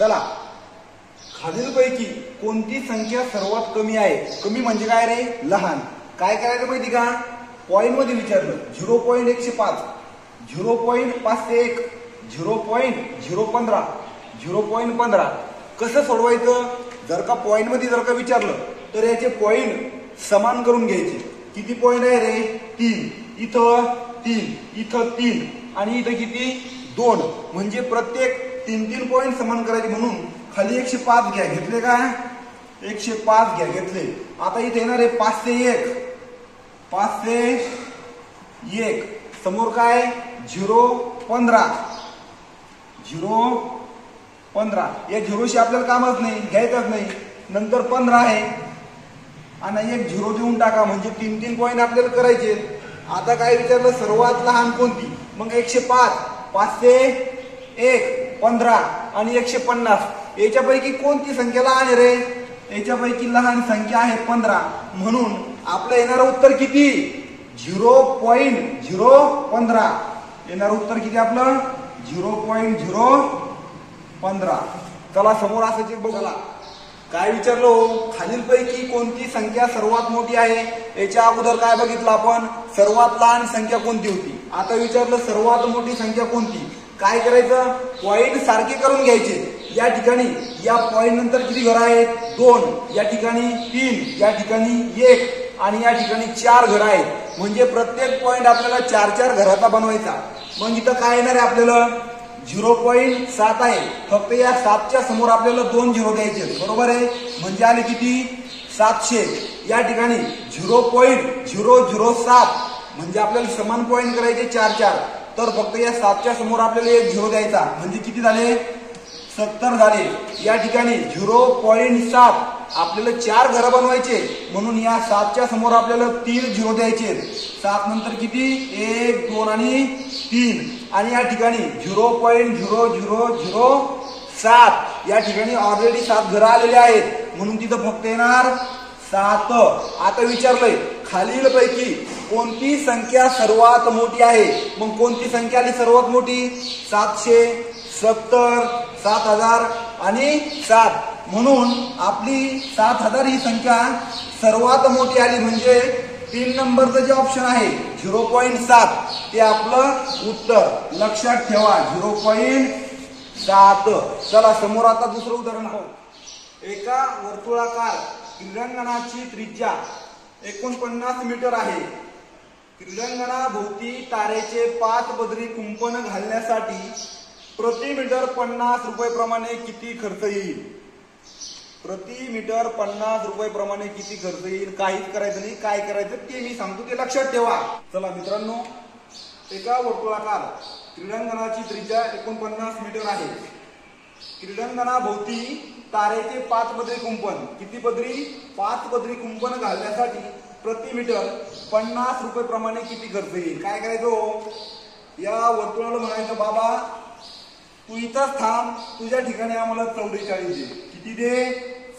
चला, खालीलपैकी कोणती संख्या सर्वात कमी आहे? कमी म्हणजे काय रे? लहान. काय करायचं माहिती का? पॉइंट मध्ये विचारलं. 0.105, 0.501, 0.015, 0.15 कसं सोडवायचं? जर का पॉइंट मध्ये जर का विचारलं तर याचे पॉइंट समान करून घ्यायचे. किती पॉइंट आहे रे? 3. इथं 3, इथं 3 आणि इथं किती? 2. म्हणजे प्रत्येक 3 पॉइंट समान करायचे. म्हणून खाली 105 घ्या. घेतले का? 105 घ्या. घेतले. आता इथे येणार आहे 501. 501 समोर काय? 0.15. 0.15 या झिरोशी आपल्याला कामच नाही, घ्यायचंच नाही. नंतर 15 आहे आणि एक 0 देऊन टाका. म्हणजे 3 पॉइंट आपल्याला करायचे. आता काय विचारलं? सर्वात लहान कोणती? मग 105, 501, 15 आणि 150 याच्यापैकी कोणती संख्या लहान आहे रे? याच्यापैकी लहान संख्या आहे 15. म्हणून आपलं येणारं उत्तर किती? 0.015. येणारं उत्तर किती आपलं? 0.015. चला समोर असं चेक बघू. काय विचारलो? खालीलपैकी कोणती संख्या सर्वात मोठी आहे? याच्या अगोदर काय बघितलं आपण? सर्वात लहान संख्या कोणती होती. आता विचारलं सर्वात मोठी संख्या कोणती? काय करायचं? पॉइंट सारखे करून घ्यायचे. या ठिकाणी या पॉइंट नंतर किती घर आहेत? 2. या ठिकाणी 3, या ठिकाणी 1 आणि या ठिकाणी 4 घर आहेत. म्हणजे प्रत्येक पॉइंट आपल्याला 4 घराचा बनवायचा. मग इथं काय येणार आहे आपल्याला? 0.7 आहे. फक्त या 7च्या समोर आपल्याला 2 झिरो द्यायचे. बरोबर आहे? म्हणजे आले किती? 700. या ठिकाणी 0.007 म्हणजे आपल्याला समान पॉइंट करायचे 4. तर फक्त या 7च्या समोर आपल्याला 1 झिरो द्यायचा. म्हणजे किती झाले? 70 झाले. या ठिकाणी 0.7 आपल्याला 4 घर बनवायचे. म्हणून या 7च्या समोर आपल्याला 3 झिरो द्यायचे. 7 नंतर किती? 1, 2 आणि 3. आणि या ठिकाणी 0.0007 या ठिकाणी ऑलरेडी 7 घरं आलेले आहेत. म्हणून तिथं फक्त येणार 7. आता विचारलंय खालीलपैकी कोणती संख्या सर्वात मोठी आहे? मग कोणती संख्या आली सर्वात मोठी? 700, 70, 7000 आणि 7. म्हणून आपली 7000 ही संख्या सर्वात मोठी आली. म्हणजे 3 नंबरचं जे ऑप्शन आहे 0.7 ते आपलं उत्तर. लक्षात ठेवा 0.7. चला समोर आता दुसरं उदाहरण पाहू. एका वर्तुळाकार क्रीडांगणाची त्रिज्या 49 मीटर आहे. क्रीडांगणाभोवती तारेचे 5 पदरी कुंपण घालण्यासाठी प्रति मीटर 50 रुपये प्रमाणे किती खर्च येईल? प्रति मीटर 50 रुपये प्रमाणे किती खर्च येईल? काहीच करायचं नाही. काय करायचं ते मी सांगतो, ते लक्षात ठेवा. चला मित्रांनो, एका वर्तुळाकार क्रीडांगणाची त्रिज्या 49 मीटर आहे. क्रीडांगणाभोवती तारेचे 5 पदरी कुंपण, किती पदरी? 5 पदरी कुंपण घालण्यासाठी प्रति मीटर 50 रुपये प्रमाणे किती खर्च येईल? काय करायचं? या वर्तुळाला म्हणायचं बाबा तू इथंच थांब, तुझ्या ठिकाणी आम्हाला 44 दे. किती दे?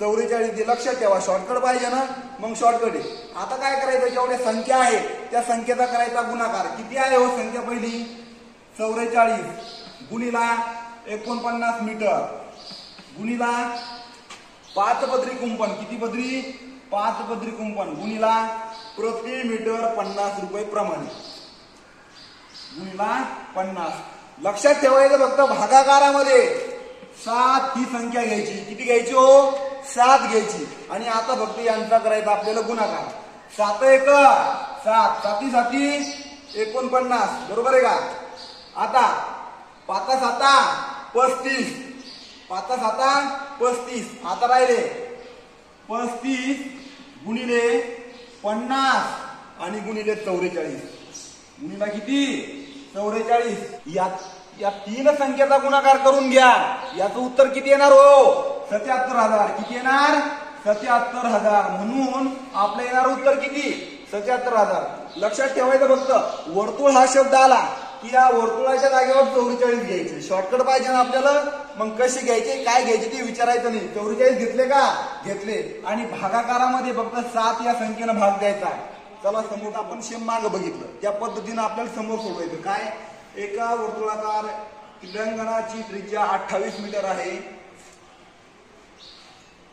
44 दे. लक्षात ठेवा, शॉर्टकट पाहिजे ना, मग शॉर्टकट आहे. आता काय करायचं? जेवढ्या संख्या आहे त्या संख्येचा करायचा गुणाकार. किती आहे हो संख्या पहिली? 44 गुणिला 49 मीटर गुणिला 5 पदरी कुंपण. किती पदरी? 5 पदरी कुंपण गुणिला प्रति मीटर 50 रुपये प्रमाणे गुणिला 50. लक्षात ठेवायचं फक्त भागाकारामध्ये 7 ही संख्या घ्यायची. किती घ्यायची हो? 7 घ्यायची. आणि आता फक्त यांचा करायचा आपल्याला गुणाकार. 7 1 7, 7 7 49. बरोबर आहे का? आता 5 7 35, 5 7 35. आता राहिले 35 गुणिले 50 आणि गुणिले 44. गुणिला किती? 44. या 3 संख्येचा गुणाकार करून घ्या. याचं उत्तर किती येणार हो? 77,000. किती येणार? 77,000. म्हणून आपलं येणार उत्तर किती? 77,000. लक्षात ठेवायचं फक्त वर्तुळ हा शब्द आला की या वर्तुळाच्या जागेवर 44 घ्यायचे. शॉर्टकट पाहिजे ना आपल्याला, मग कसे घ्यायचे काय घ्यायचे ते विचारायचं नाही. 44 घेतले का? घेतले. आणि भागाकारामध्ये फक्त 7 या संख्येनं भाग द्यायचा. चला समोर आपण सेम माग बघितलं त्या पद्धतीनं आपल्याला समोर सोडवायचं. काय? एका वर्तुळाकार क्रीडांगणाची त्रिज्या 28 मीटर आहे.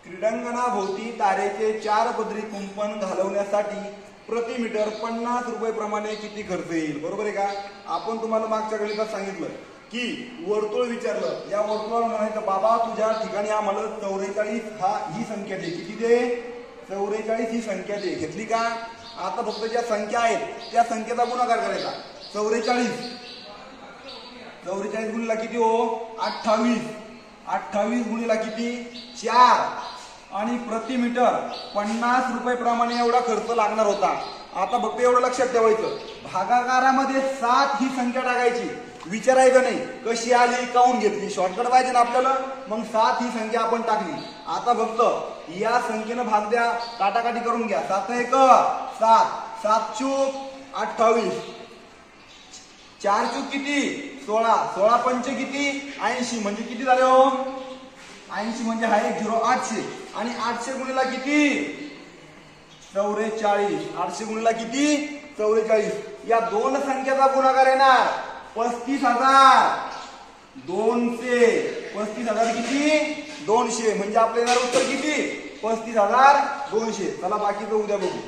क्रीडांगणाभोवती तारेचे 4 पदरी कुंपण घालवण्यासाठी प्रति मीटर 50 रुपये प्रमाणे किती खर्च येईल? बरोबर आहे का? आपण तुम्हाला मागच्या गणितात सांगितलं की वर्तुळ विचारलं, या वर्तुळाला म्हणायचं बाबा तुझ्या ठिकाणी आम्हाला 44 ही संख्या दे. किती दे? 44 ही संख्या दे. घेतली का? आता फक्त ज्या संख्या आहेत त्या संख्येचा गुणाकार करायचा. 44 गुणिला किती हो? 28. 28 गुणिला किती? 4. आणि प्रति मीटर 50 रुपये प्रमाणे एवढा खर्च लागणार होता. आता फक्त एवढं लक्षात ठेवायचं, भागाकारामध्ये 7 ही संख्या टाकायची. विचारायचं नाही कशी आली, काऊन घेतली, शॉर्टकट पाहिजे ना आपल्याला. मग 7 ही संख्या आपण टाकली. आता फक्त या संख्येनं भाग द्या, काटाकाटी करून घ्या. 7 1 7, 7 चूक 28, 4 चूक किती? 16, 16 पंच किती? 80. म्हणजे किती झाले हो? 80 म्हणजे हा 1 0 800. आणि 800 गुणिला किती? 44. 800 गुणिला किती? 44. या दोन संख्येचा गुणाकार येणार 35,000. 200. 35,000 किती? 200. म्हणजे आपलं येणार उत्तर किती? 35,200. चला बाकीचं उद्या बघू.